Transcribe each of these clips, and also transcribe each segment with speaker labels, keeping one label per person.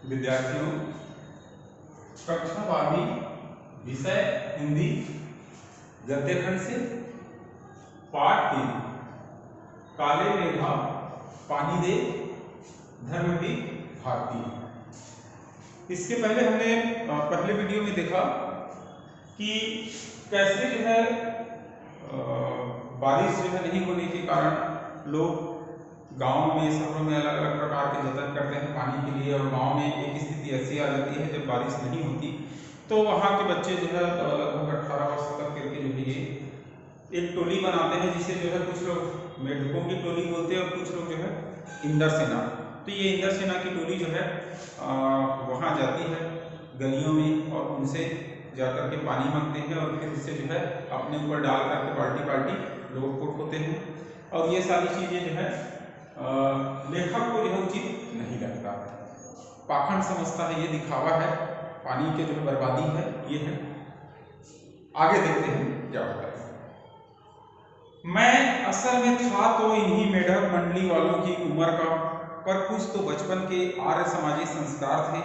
Speaker 1: विद्यार्थियों, कक्षा 12वीं विषय हिंदी गद्य खंड से पाठ 3 काले मेघा पानी दे धर्म की भारती। इसके पहले हमने पहले वीडियो में देखा कि कैसे जो है बारिश जो है नहीं होने के कारण लोग गांव में शहरों में अलग अलग प्रकार के जतन करते हैं पानी के लिए, और गांव में एक स्थिति ऐसी आ जाती है जब बारिश नहीं होती तो वहाँ के बच्चे जो है लगभग 18 वर्ष तक करके जो है एक टोली बनाते हैं, जिसे जो है कुछ लोग मेढकों की टोली बोलते हैं और कुछ लोग जो है इंदर सेना। तो ये इंदर सेना की टोली जो है वहाँ जाती है गलियों में और उनसे जाकर के पानी मांगते हैं और फिर इससे जो है अपने ऊपर डाल करके बाल्टी बाल्टी लोग को ठोते हैं। और ये सारी चीज़ें जो है लेखक को जो है उचित नहीं लगता, पाखंड समझता है, ये दिखावा है, पानी के जो है बर्बादी है, ये है। आगे देखते हैं क्या होता है। मैं असल में था तो इन्हीं मेढक मंडली वालों की उम्र का, पर कुछ तो बचपन के आर्य समाजी संस्कार थे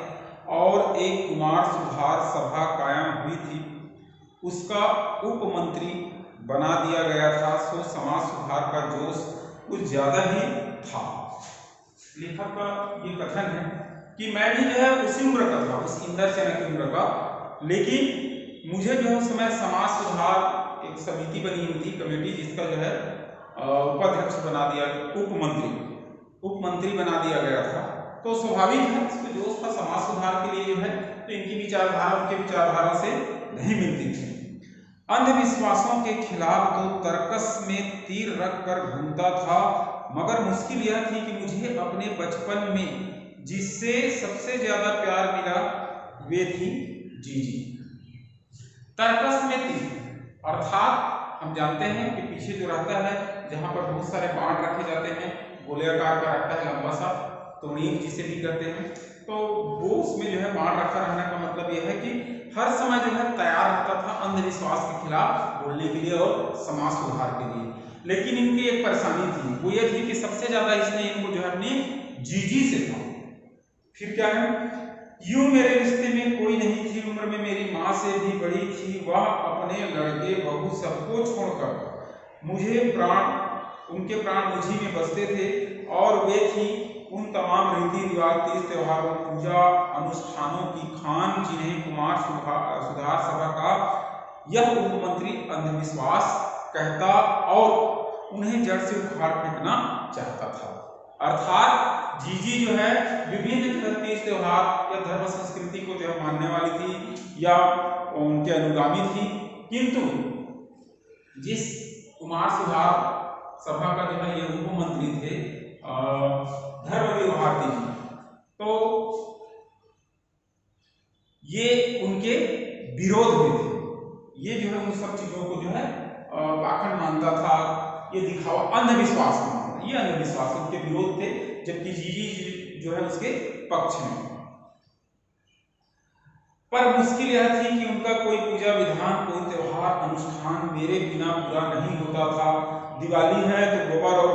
Speaker 1: और एक कुमार सुधार सभा कायम हुई थी, उसका उपमंत्री बना दिया गया था, सो समाज सुधार का जोश कुछ ज्यादा ही था। लेखक का ये कथन है कि मैं भी जो है उसी उम्र का था, उस इंदर सेना की उम्र का, लेकिन मुझे जो है उस समय समाज सुधार एक समिति बनी हुई थी, कमेटी, जिसका जो है उपाध्यक्ष बना दिया, उपमंत्री बना दिया गया था। तो स्वाभाविक है इसमें जोश था समाज सुधार के लिए जो है, तो इनकी विचारधारा उनके विचारधारा से नहीं मिलती थी। अंधविश्वासों के खिलाफ तो तर्कस में तीर रख कर घूमता था, मगर मुश्किल यह थी कि मुझे अपने बचपन में जिससे सबसे ज्यादा प्यार मिला वे थी जीजी। तर्कस में तीर अर्थात हम जानते हैं कि पीछे जो रहता है जहां पर बहुत सारे बाण रखे जाते हैं, गोले आकार का रहता है लंबा सा, तोड़ीक जिसे भी कहते हैं, तो वो उसमें जो है बाण रखा रहने का मतलब यह है कि हर समय जो है तैयार रहता था अंधविश्वास के खिलाफ बोलने के लिए और समाज सुधार के लिए। लेकिन इनकी एक परेशानी थी, वो ये थी कि सबसे ज्यादा इसने इनको जो है अपनी जीजी से था। फिर क्या है, यूं मेरे रिश्ते में कोई नहीं थी, उम्र में मेरी माँ से भी बड़ी थी, वह अपने लड़के बहू सबको छोड़कर उनके प्राण मुझी में बसते थे, और वे थी उन तमाम रीति रिवाज, तीज त्योहारों, पूजा अनुष्ठानों की खान जिन्हें कुमार सुधार सभा का यह उपमंत्री अंधविश्वास कहता और उन्हें जड़ से उखाड़ फेंकना चाहता था। अर्थात जीजी जो है विभिन्न तीज त्योहार या धर्म संस्कृति को जो है मानने वाली थी या उनके अनुगामी थी, किंतु जिस कुमार सुधार सभा का जो है ये उपमंत्री थे धर्मवीर भारती जी, तो ये उनके विरोध में थे। ये जो है उन सब चीजों को जो है पाखंड मानता था, ये दिखावा अंधविश्वास मानता, ये अंधविश्वास उनके विरोध थे, जबकि जीजी जो है उसके पक्ष में। पर मुश्किल यह थी कि उनका कोई पूजा विधान, कोई त्योहार अनुष्ठान मेरे बिना पूरा नहीं होता था। दिवाली है तो गोबर और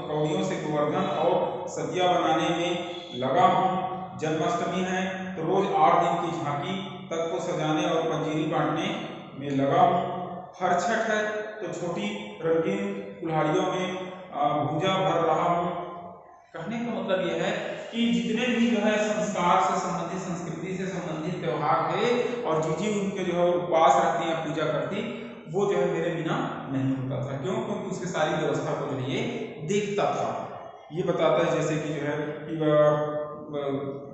Speaker 1: कौड़ियों से गोवर्धन और सदिया बनाने में लगा हूँ। जन्माष्टमी है तो रोज 8 दिन की झांकी तक को सजाने और पंजीरी बांटने में लगा हूँ। हर छठ है तो छोटी रंगीन कुल्हाड़ियों में भूजा भर रहा हूँ। कहने का मतलब यह है कि जितने भी जो है संस्कार से संबंधित, संस्कृति से संबंधित त्योहार थे और जीजी उनके जो है उपवास रखती या पूजा करती, वो जो है मेरे बिना नहीं होता था। क्यों? क्योंकि उसकी सारी व्यवस्था को जो है ये देखता था। ये बताता है जैसे कि जो है कि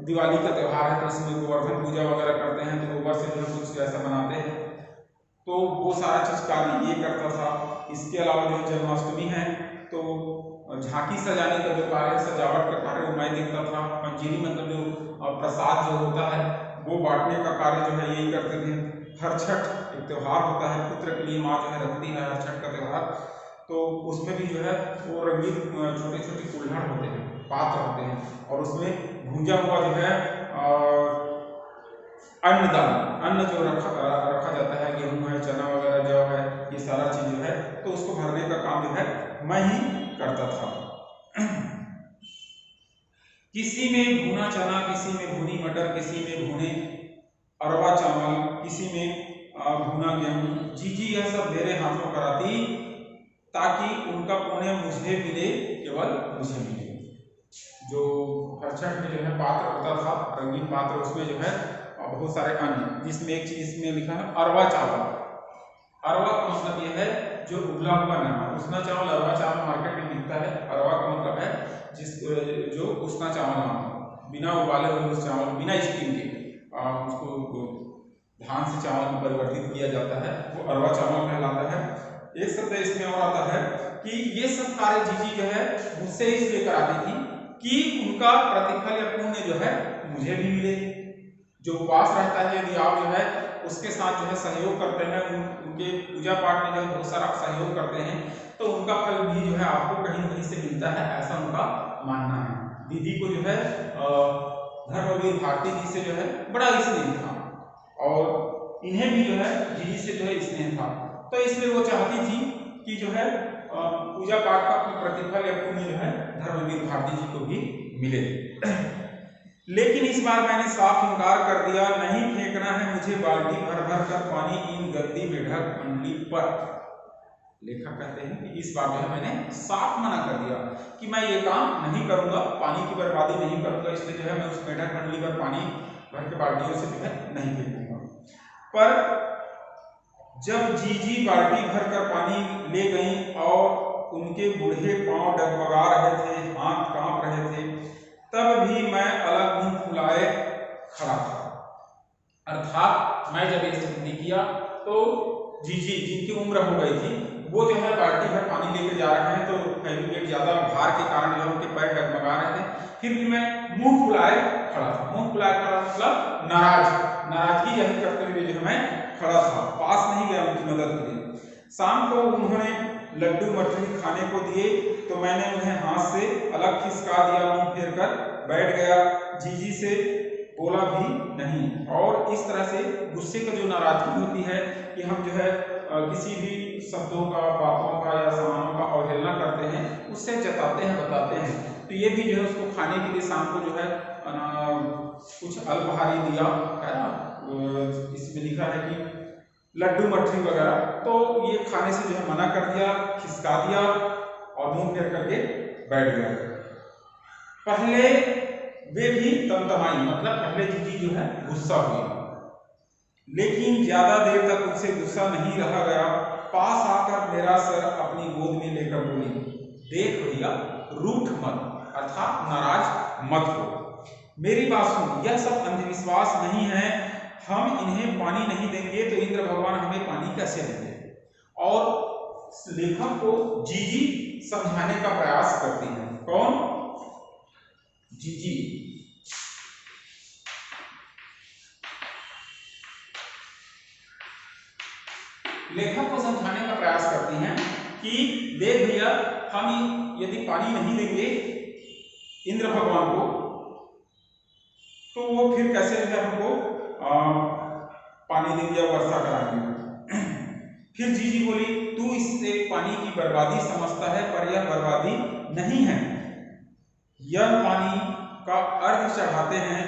Speaker 1: दिवाली का त्योहार है तो उसमें गोवर्धन पूजा वगैरह करते हैं, तो गोबर से जो है कुछ ऐसा बनाते हैं, तो वो सारा चीज कार्य ये करता था। इसके अलावा जो जन्माष्टमी है तो झांकी सजाने का जो कार्य, सजावट का कार्य वो मैं देखता था। पंजीरी मतलब जो प्रसाद जो होता है वो बांटने का कार्य जो है यही करते थे। हर छठ एक त्योहार होता है, पुत्र के लिए माँ जो है रखती है हर छठ का त्योहार, तो उसमें भी जो है वो रंगीन छोटे छोटे कुल्हड़ होते हैं, पात्र होते हैं, और उसमें भूंजा हुआ जो है अन्न जो रखा जाता है, गेहूं है, चना वगैरह जौ है, ये सारा चीज जो है, तो उसको भरने का काम जो है मैं ही करता था। किसी में भुना चना, किसी में भुनी मटर, किसी में भुने अरवा चावल, किसी में भुना गेहूं। जीजी यह सब मेरे हाथों कराती, ताकि उनका पुण्य मुझे मिले, केवल मुझे मिले। जो हरछठ में जो है पात्र होता था, रंगीन पात्र, उसमें जो है बहुत सारे अन्न, जिसमें एक चीज इसमें लिखा है अरवा चावल। अरवा का मतलब यह है जो उबला हुआ नमक, उसना चावल, अरवा चावल मार्केट में मिलता है। अरवा का मतलब है जो उसना चावल ना हो, बिना उबाले हुए उस चावल, बिना स्टीम के उसको धान से चावल में परिवर्तित किया जाता है, वो अरवा चावल कहलाता है। एक शब्द इसमें और आता है कि ये सब कार्य जीजी जो है मुझसे इसलिए कराती थी कि उनका प्रतिफल या पुण्य जो है मुझे भी मिले। जो उपवास रहता है, यदि आप जो है उसके साथ जो है सहयोग करते हैं, उनके पूजा पाठ में जो बहुत सारा सहयोग करते हैं, तो उनका फल भी जो है आपको कहीं न कहीं से मिलता है, ऐसा उनका मानना है। दीदी को जो है धर्मवीर भारती जी से जो है बड़ा स्नेह था, और इन्हें भी जो है जीजी से जो है स्नेह था, तो इसलिए वो चाहती थी कि जो है पूजा पाठ का प्रतिफल या पुण्य जो है धर्मवीर भारती जी को भी मिले। लेकिन इस बार मैंने साफ इनकार कर दिया, नहीं फेंकना है मुझे बाल्टी भर भर कर पानी इन गद्दी मेढक मंडली पर। लेखक कहते हैं कि इस बार जो है मैंने साफ मना कर दिया कि मैं ये काम नहीं करूंगा, पानी की बर्बादी नहीं करूंगा, इसलिए जो है मैं उस मेढक मंडली पर पानी भर के बाल्टियों से जो है नहीं फेंकूंगा। पर जब जीजी बाल्टी भर कर पानी ले गई और उनके बूढ़े पांव डगमगा रहे थे, हाथ कांप रहे थे, तब भी मैं अलग मुंह फुलाए खड़ा था। अर्थात मैं जब ये स्तुति किया तो जीजी, जिनकी उम्र हो गई थी, वो जो है बाल्टी भर पानी लेकर जा रहे हैं, तो हेलमेट ज्यादा भार के कारण जो उनके पैर डगमगा रहे थे, फिर भी मैं मुंह फुलाए खड़ा था। मुंह फुलाए खड़ा मतलब नाराजगी जाहिर करते हुए जो है मैं खड़ा था, पास नहीं गया उनकी मदद के लिए। शाम को उन्होंने लड्डू मठरी खाने को दिए तो मैंने उन्हें हाथ से अलग खिसका दिया, मुंह फेर कर बैठ गया, जीजी से बोला भी नहीं। और इस तरह से गुस्से का जो नाराजगी होती है कि हम जो है किसी भी शब्दों का, बातों का या सामानों का अवहेलना करते हैं, उससे जताते हैं, बताते हैं। तो ये भी जो है उसको खाने के लिए शाम को जो है कुछ अल्पाहारी दिया है ना, इसमें लिखा है कि लड्डू मठरी वगैरह, तो ये खाने से जो है मना कर दिया, खिसका दिया और मुंह फेर करके बैठ गया। पहले वे भी तमतमाई, मतलब पहले जीजी जो है गुस्सा हुई, लेकिन ज्यादा देर तक उनसे गुस्सा नहीं रहा गया। पास आकर मेरा सर अपनी गोद में लेकर बोली, देख भैया रूठ मत, अर्थात नाराज मत हो, मेरी बात सुन, यह सब अंधविश्वास नहीं है, हम इन्हें पानी नहीं देंगे तो इंद्र भगवान हमें पानी कैसे देंगे। और लेखक को जीजी समझाने का प्रयास करती है। कौन? जीजी। लेखक को समझाने का प्रयास करती हैं कि देख भैया, हम यदि पानी नहीं देंगे इंद्र भगवान को, तो वो फिर कैसे जो है हमको पानी देंगे या वर्षा कराएंगे। फिर जीजी बोली, तू इससे पानी की बर्बादी समझता है, पर यह बर्बादी नहीं है, यह पानी का अर्घ चढ़ाते हैं।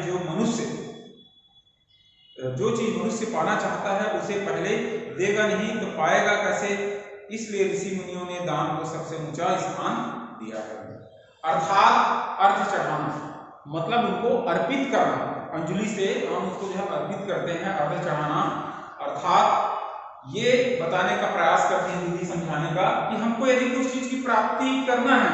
Speaker 1: जो चीज मनुष्य पाना चाहता है उसे पहले देगा नहीं तो पाएगा कैसे, इसलिए ऋषि मुनियों ने दान को सबसे ऊंचा स्थान दिया है। अर्थात अर्घ चढ़ाना मतलब उनको अर्पित करना, अंजलि से हम उसको जो है अर्पित करते हैं, अर्घ चढ़ाना। अर्थात ये बताने का प्रयास करते हैं दीदी, समझाने का कि हमको यदि कुछ चीज की प्राप्ति करना है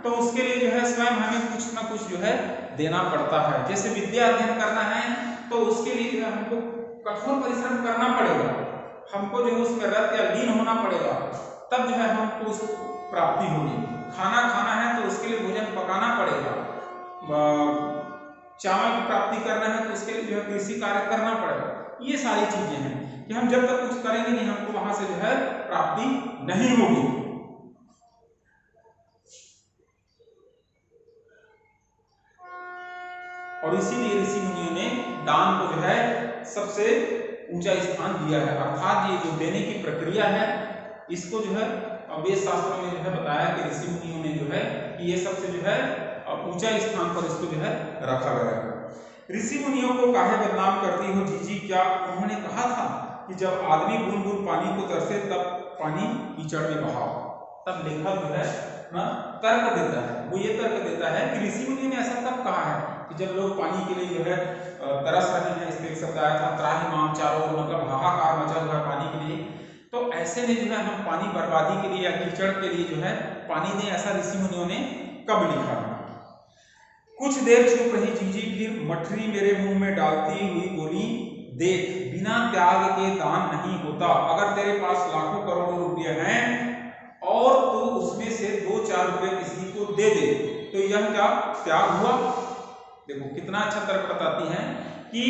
Speaker 1: तो उसके लिए जो है स्वयं हमें कुछ ना कुछ जो है देना पड़ता है। जैसे विद्या अध्ययन करना है तो उसके लिए जो है हमको कठोर परिश्रम करना पड़ेगा, हमको जो है उसमें रत या लीन होना पड़ेगा, तब जो है हमको उस प्राप्ति होगी। खाना खाना है तो उसके लिए भोजन पकाना पड़ेगा, चावल की प्राप्ति करना है तो उसके लिए जो है कृषि कार्य करना पड़ेगा। ये सारी चीजें हैं कि हम जब तक कुछ करेंगे नहीं हमको वहां से जो है प्राप्ति नहीं होगी। और इसीलिए ऋषि मुनियों ने दान को जो है सबसे ऊंचा स्थान दिया है। अर्थात ये जो देने की प्रक्रिया है, इसको जो है वेद शास्त्रों में जो है बताया कि ऋषि मुनियों ने जो है कि ये सबसे जो है ऊंचा स्थान पर इसको जो है रखा गया है। ऋषि मुनियों को काहे बदनाम करती हो जीजी, क्या उन्होंने कहा था कि जब आदमी बूंद बूंद पानी को तरसे तब पानी कीचड़ में बहाओ? तब लेखक जो है ना तर्क देता है, वो ये तर्क देता है कि ऋषि मुनियों ने ऐसा तब कहा है कि जब लोग पानी के लिए जो है तरस रहे हैं, इसमें एक शब्द आया था त्राहिमाम, चारों ओर मतलब हाहाकार मचा हुआ है पानी के लिए, तो ऐसे में जो है हम पानी बर्बादी के लिए या कीचड़ के लिए जो है पानी दें, ऐसा ऋषि मुनियों ने कब लिखा है? कुछ देर चुप रही जीजी, फिर मठरी मेरे मुंह में डालती हुई बोली, देख बिना त्याग के दान नहीं होता। अगर तेरे पास लाखों करोड़ों रुपये हैं और तू उसमें से 2-4 रुपए किसी को दे दे तो यह क्या त्याग हुआ? देखो कितना अच्छा तर्क बताती हैं कि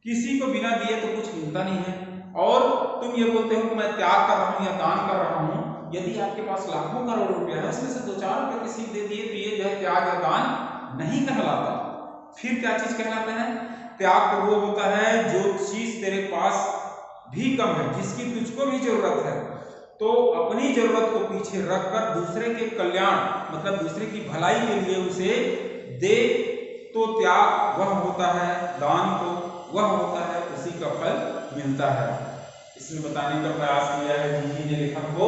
Speaker 1: किसी को बिना दिए तो कुछ मिलता नहीं है, और तुम ये बोलते हो कि मैं त्याग कर रहा हूं या दान कर रहा हूं। यदि आपके पास लाखों करोड़ रुपया है, उसमें से 2-4 रुपए किसी को दे दिए तो ये जो है त्याग या दान नहीं कहलाता। फिर क्या चीज कहलाता है? त्याग तो वो होता है जो चीज तेरे पास भी कम है, जिसकी तुझको भी जरूरत है, तो अपनी जरूरत को पीछे रखकर दूसरे के कल्याण मतलब दूसरे की भलाई के लिए उसे दे, तो त्याग वह होता है, दान तो वह होता है, उसी का फल मिलता है। इसमें बताने का प्रयास किया है जीजी ने लेखक को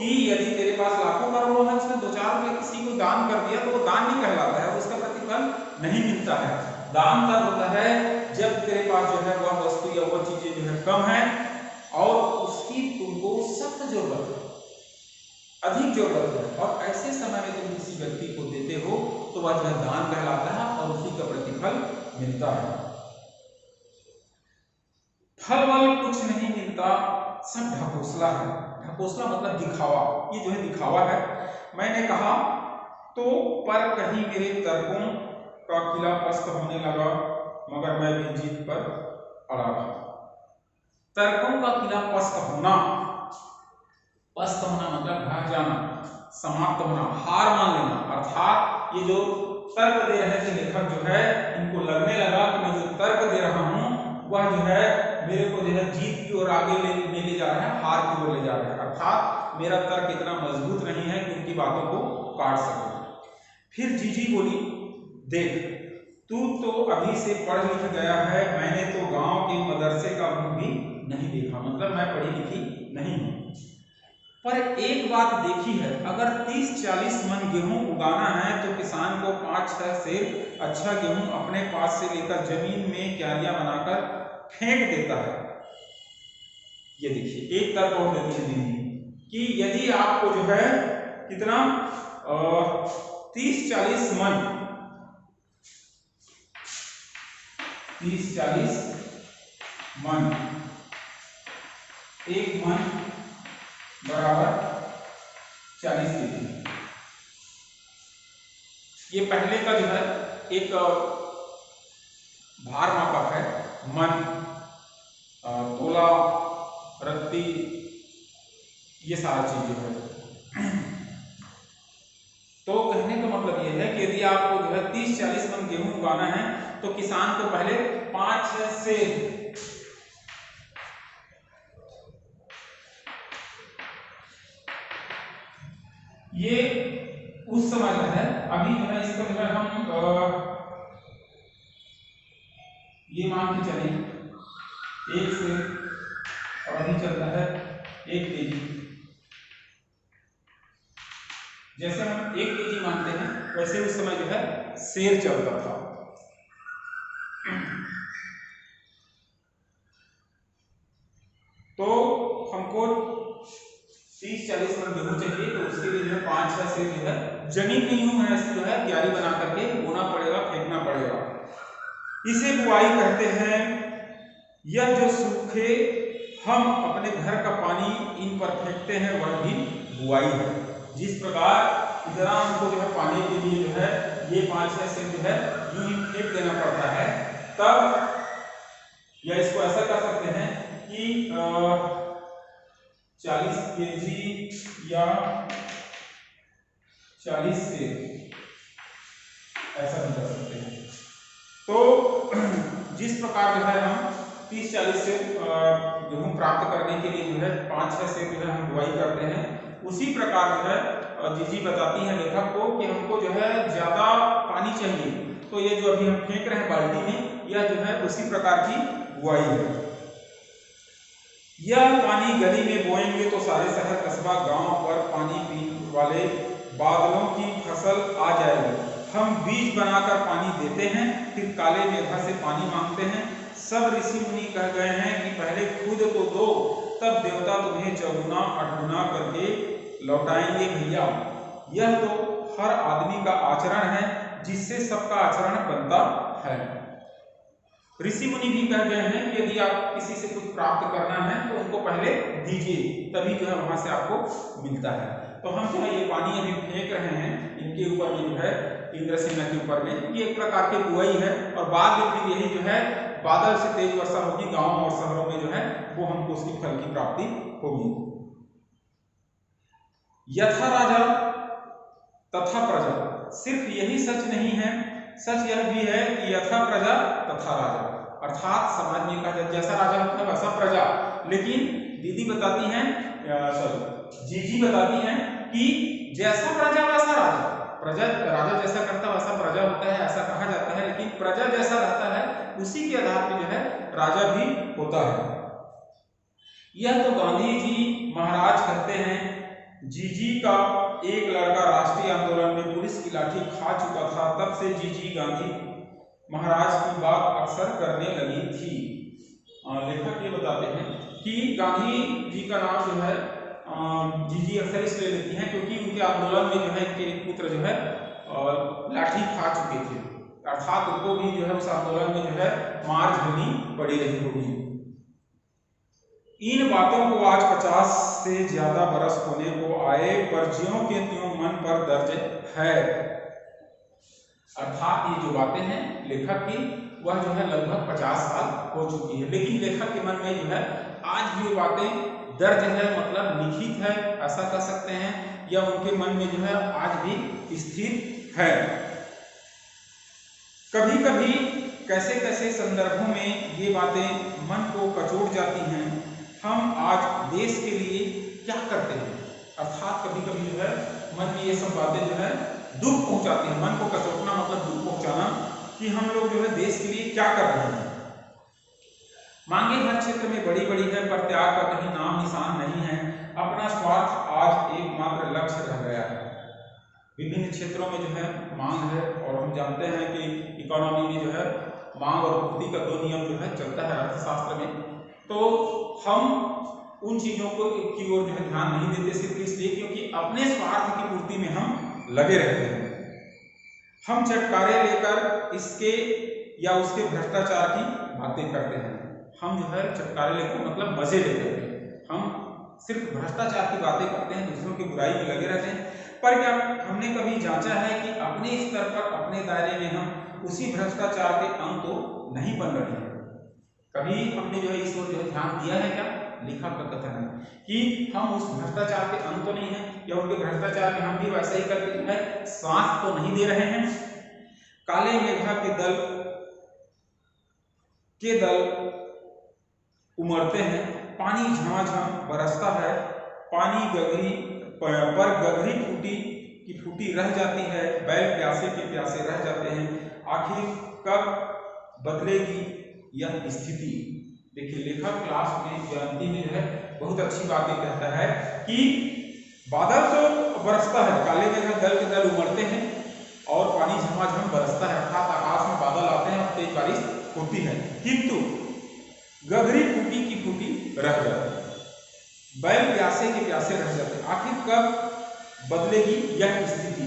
Speaker 1: कि यदि तेरे पास लाखों करोड़ों है, उसमें 2-4 रुपए किसी को दान कर दिया तो वो दान नहीं कहलाता है, उसका प्रतिफल नहीं मिलता है। दान तब होता है जब तेरे पास जो है वह वस्तु या वह चीजें जो है कम है और उसकी तुमको सख्त जरूरत है, अधिक जरूरत है, और ऐसे समय में तुम किसी व्यक्ति को देते हो तो वह जो है दान कहलाता है और उसी का प्रतिफल मिलता है। फल वाल कुछ नहीं मिलता, सब ढकोसला है। ढकोसला मतलब दिखावा, ये जो है दिखावा है। मैंने कहा तो पर कहीं मेरे तर्कों का किला पस्त होने लगा, मगर मैं भी जीत पर अड़ा रहा। तर्कों का किला पस्त होना, पस्त होना मतलब भाग जाना, समाप्त होना, हार मान लेना, अर्थात ये जो तर्क दे रहे थे लेखक जो है, इनको लगने लगा कि मैं जो तर्क दे रहा हूं वह जो है मेरे को जो है जीत की ओर आगे ले जा रहा है, हार की ओर ले जा रहा है, अर्थात मेरा तर्क इतना मजबूत नहीं है कि उनकी बातों को काट सके। फिर जीजी बोली, देख तू तो अभी से पढ़ लिख गया है, मैंने तो गांव के मदरसे का मुंह भी नहीं देखा, मतलब मैं पढ़ी लिखी नहीं हूं, पर एक बात देखी है, अगर 30-40 मन गेहूं उगाना है तो किसान को 5-6 सेर अच्छा गेहूं अपने पास से लेकर जमीन में क्यारियां बनाकर फेंक देता है। ये देखिए एक तर्क और देती है दीदी कि यदि आपको जो है कितना 30-40 मन 30-40 मन, एक मन बराबर 40 केजी, ये पहले का जो है एक भार मापक है, मन, तोला, रत्ती, ये सारा चीज जो है। तो कहने का मतलब ये है कि यदि आपको जो है 30-40 मन गेहूं उगाना है तो किसान को पहले 5-6 सेर ये उस समय जो है, अभी जो है इसको जो है हम ये मान के चलें 1 सेर, और अभी चलता है 1 केजी। जैसे हम 1 केजी मानते हैं वैसे उस समय जो है सेर चलता था। तो हमको 30-40 मन गेहूं चाहिए, तो उसके लिए जो है 5-6 सेर जो है जमीन में यूं है ऐसे जो है क्यारी बना करके बोना पड़ेगा, फेंकना पड़ेगा, इसे बुआई कहते हैं। यह जो सूखे हम अपने घर का पानी इन पर फेंकते हैं वह भी बुआई है। जिस प्रकार इतना हमको जो है पानी के लिए जो है ये 5-6 सेर जो है यूं ही फेंक देना पड़ता है, तब या इसको ऐसा कर सकते हैं कि 40 केजी या 40 सेर ऐसा भी कर सकते हैं। तो जिस प्रकार जो है हम 30-40 सेर गेहूं प्राप्त करने के लिए जो है 5-6 सेर जो है हम बुआई करते हैं, उसी प्रकार जो है जीजी बताती है लेखक को कि हमको जो है ज्यादा पानी चाहिए, तो ये जो अभी हम फेंक रहे हैं बाल्टी में, यह जो है उसी प्रकार की बुआई है। यह पानी गली में बोएंगे तो सारे शहर कस्बा गांव पर पानी पीने वाले बादलों की फसल आ जाएगी। हम बीज बनाकर पानी देते हैं, फिर काले मेघा से पानी मांगते हैं। सब ऋषि मुनि कह गए हैं कि पहले खुद तो दो, तब देवता तुम्हें चौगुना अठगुना करके लौटाएंगे भैया। यह तो हर आदमी का आचरण है, जिससे सबका आचरण बनता है। ऋषि मुनि भी कह गए हैं कि यदि आप किसी से कुछ प्राप्त करना है तो उनको पहले दीजिए, तभी जो है वहां से आपको मिलता है। तो हम जो है ये पानी अभी फेंक रहे हैं इनके ऊपर में, जो है इंद्रसेना के ऊपर में, ये एक प्रकार की बुआई है। और बाद में फिर यही जो है बादल से तेज वर्षा होगी, गांवों और शहरों में जो है वो हमको उसकी फल की प्राप्ति होगी। यथा राजा तथा प्रजा, सिर्फ यही सच नहीं है, सच यह भी है कि यथा प्रजा तथा राजा, अर्थात समाज में कहा जाए जैसा राजा होता है वैसा प्रजा। लेकिन दीदी बताती हैं, जीजी बताती हैं कि जैसा प्रजा वैसा राजा, प्रजा राजा जैसा करता वैसा प्रजा होता है, ऐसा कहा जाता है। लेकिन प्रजा जैसा रहता है उसी के आधार पर जो है राजा भी होता है। यह तो गांधी जी महाराज कहते हैं। जीजी का एक लड़का राष्ट्रीय आंदोलन में पुलिस की लाठी खा चुका था, तब से जीजी गांधी महाराज की बात अक्सर करने लगी थी। लेखक ये बताते हैं कि गांधी जी का नाम जो है जीजी अक्सर इसलिए लेती हैं क्योंकि उनके आंदोलन में जो है इनके पुत्र जो है लाठी खा चुके थे, अर्थात उनको भी जो है उस आंदोलन में जो है मार झेलनी पड़ी रही होगी। इन बातों को आज 50 से ज्यादा बरस होने को आए, पर ज्यों के त्यों मन पर दर्ज है। अर्थात ये जो बातें हैं लेखक की, वह जो है लगभग 50 साल हो चुकी है, लेकिन लेखक के मन में जो है आज भी बातें दर्ज है, मतलब लिखित है ऐसा कह सकते हैं, या उनके मन में जो है आज भी स्थिर है। कभी कभी कैसे कैसे संदर्भों में ये बातें मन को कचोट जाती हैं। हम आज देश के लिए क्या करते हैं, अर्थात कभी कभी जो है मन में ये सब बातें जो है दुख पहुंचाती हैं। मन को कचोटना मतलब दुख पहुंचाना, कि हम लोग जो है देश के लिए क्या कर रहे हैं। मांगे हर क्षेत्र में बड़ी बड़ी है, पर त्याग का कहीं नाम निशान नहीं है। अपना स्वार्थ आज एकमात्र लक्ष्य रह गया है। विभिन्न क्षेत्रों में जो है मांग है, और हम जानते हैं कि इकोनॉमी में जो है मांग और पूर्ति का 2 नियम जो है चलता है अर्थशास्त्र में। तो हम उन चीजों को की ओर जो है ध्यान नहीं देते, सिर्फ इसलिए क्योंकि अपने स्वार्थ की पूर्ति में हम लगे रहते हैं। हम चटकारे लेकर इसके या उसके भ्रष्टाचार की बातें करते हैं। हम जो है चटकारे लेकर मतलब मजे लेते हैं, हम सिर्फ भ्रष्टाचार की बातें करते हैं, दूसरों की बुराई में लगे रहते हैं। पर क्या हमने कभी जांचा है कि अपने स्तर पर अपने दायरे में हम उसी भ्रष्टाचार के अंग तो नहीं बन रहे हैं? कभी हमने जो है इस ओर जो है ध्यान दिया है क्या? लेखक का कथन है कि हम उस भ्रष्टाचार के अंग तो नहीं है, या उनके भ्रष्टाचार में हम भी वैसा ही करके जो है साथ तो नहीं दे रहे हैं। काले मेघा के दल उमड़ते हैं, पानी झमाझम बरसता है, पानी गगरी पर गगरी फूटी की फूटी रह जाती है, बैल प्यासे के प्यासे रह जाते हैं, आखिर कब बदलेगी यह स्थिति। देखिए लेखक क्लास में जयंती में जो है बहुत अच्छी बात ये कहता है कि बादल तो बरसता है, काले मेघ दल के दल उमड़ते हैं और पानी झमाझम बरसता है, अर्थात आकाश में बादल आते हैं और तेज बारिश होती है, किंतु गगरी फूटी की फूटी रह जाती है, बैल प्यासे के प्यासे रह जाते हैं, आखिर कब बदलेगी यह स्थिति।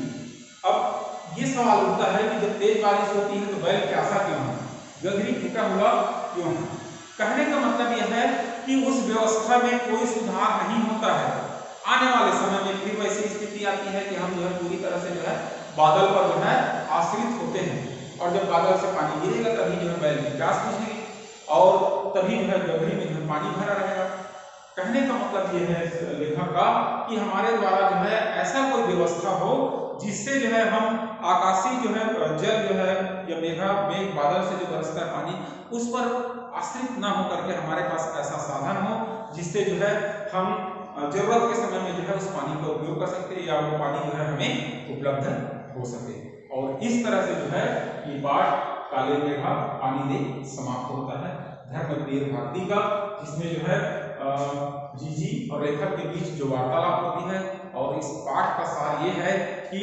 Speaker 1: अब ये सवाल उठता है कि जब तेज बारिश होती है तो बैल प्यासा क्यों है, गगरी फूटा हुआ क्यों है? कहने का मतलब यह है कि उस व्यवस्था में कोई सुधार नहीं होता है। आने वाले समय में फिर वैसी स्थिति आती है कि हम जो है पूरी तरह से जो है बादल पर जो है आश्रित होते हैं, और जब बादल से पानी गिरेगा तभी जो है बैल की प्यास बुझेगी और तभी जो है गगरी में जो है पानी भरा रहेगा। कहने का मतलब ये है लेखक का कि हमारे द्वारा जो है ऐसा कोई व्यवस्था हो जिससे जो है हम आकाशीय जो है जल जो है या मेघ बादल से जो बरसता है पानी, उस पर आश्रित ना हो करके हमारे पास ऐसा साधन हो जिससे जो है हम जरूरत के समय में जो है उस पानी का उपयोग कर सकते हैं या वो पानी जो है हमें उपलब्ध हो सके। और इस तरह से जो है ये पाठ काले मेघा पानी दे समाप्त होता है धर्मवीर भारती का, जिसमें जो है जीजी और लेखक के बीच जो वार्तालाप होती है। और इस पाठ का सार ये है कि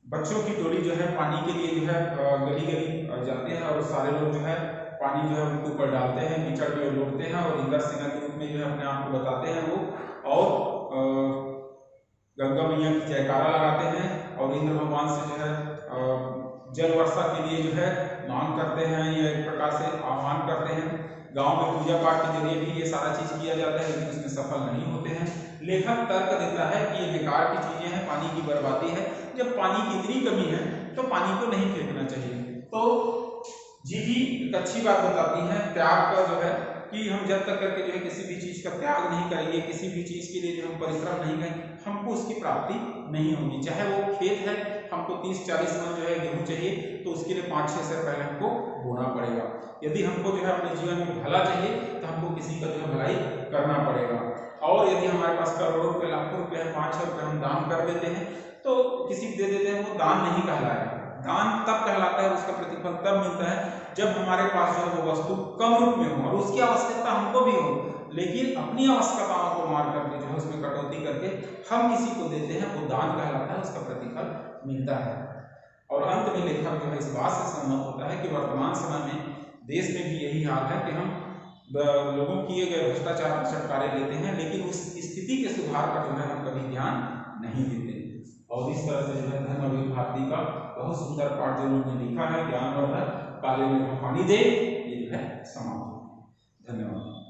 Speaker 1: बच्चों की टोली जो है पानी के लिए जो है गली गली जाते हैं और सारे लोग जो है पानी जो है उनके ऊपर डालते हैं, कीचड़ में लौटते हैं और इंद्र सेना के रूप में जो है अपने आप को बताते हैं वो, और गंगा मैया की जयकारा लगाते हैं और इंद्र भगवान से जो है जल वर्षा के लिए जो है मांग करते हैं या एक प्रकार से आह्वान करते हैं। गांव में पूजा पाठ के जरिए भी ये सारा चीज किया जाता है, लेकिन उसमें सफल नहीं होते हैं। लेखक तर्क देता है कि ये बेकार की चीजें हैं, पानी की बर्बादी है, जब पानी की इतनी कमी है तो पानी को नहीं फेंकना चाहिए। तो जीजी एक अच्छी बात बताती है त्याग का जो है कि हम जब तक करके जो है किसी भी चीज का त्याग नहीं करेंगे, किसी भी चीज के लिए जो हम परिश्रम नहीं करेंगे, हमको उसकी प्राप्ति नहीं होगी। चाहे वो खेत है, हमको 30-40 मन जो है गेहूं चाहिए तो उसके लिए 5-6 साल पहले हमको बोना पड़ेगा। यदि हमको जो है अपने जीवन में भला चाहिए तो हमको किसी का जो है भलाई करना पड़ेगा। और यदि हमारे पास करोड़ों रुपए, लाखों रुपए है, 5-6 रुपए हम दान कर देते हैं तो किसी को दे देते हैं, वो दान नहीं कहलाएगा। दान तब कहलाता है, उसका प्रतिफल तब मिलता है जब हमारे पास जो है वो वस्तु कम रूप में हो और उसकी आवश्यकता हमको भी हो, लेकिन अपनी आवश्यकताओं को मार करके जो है उसमें कटौती करके हम किसी को देते हैं, वो दान कहलाता है, उसका प्रतिफल मिलता है। और अंत में लेखक जो है इस बात से सहमत होता है कि वर्तमान समय में देश में भी यही हाल है कि हम लोगों किए गए भ्रष्टाचार पर छुटकारे लेते हैं, लेकिन उस स्थिति के सुधार पर जो है हम कभी ध्यान नहीं देते। और इस तरह से जो है धर्मवीर भारती का बहुत सुंदर पाठ जो उन्होंने लिखा है ज्ञानवर्धक काले मेघा पानी दे, ये जो है समाप्त। धन्यवाद।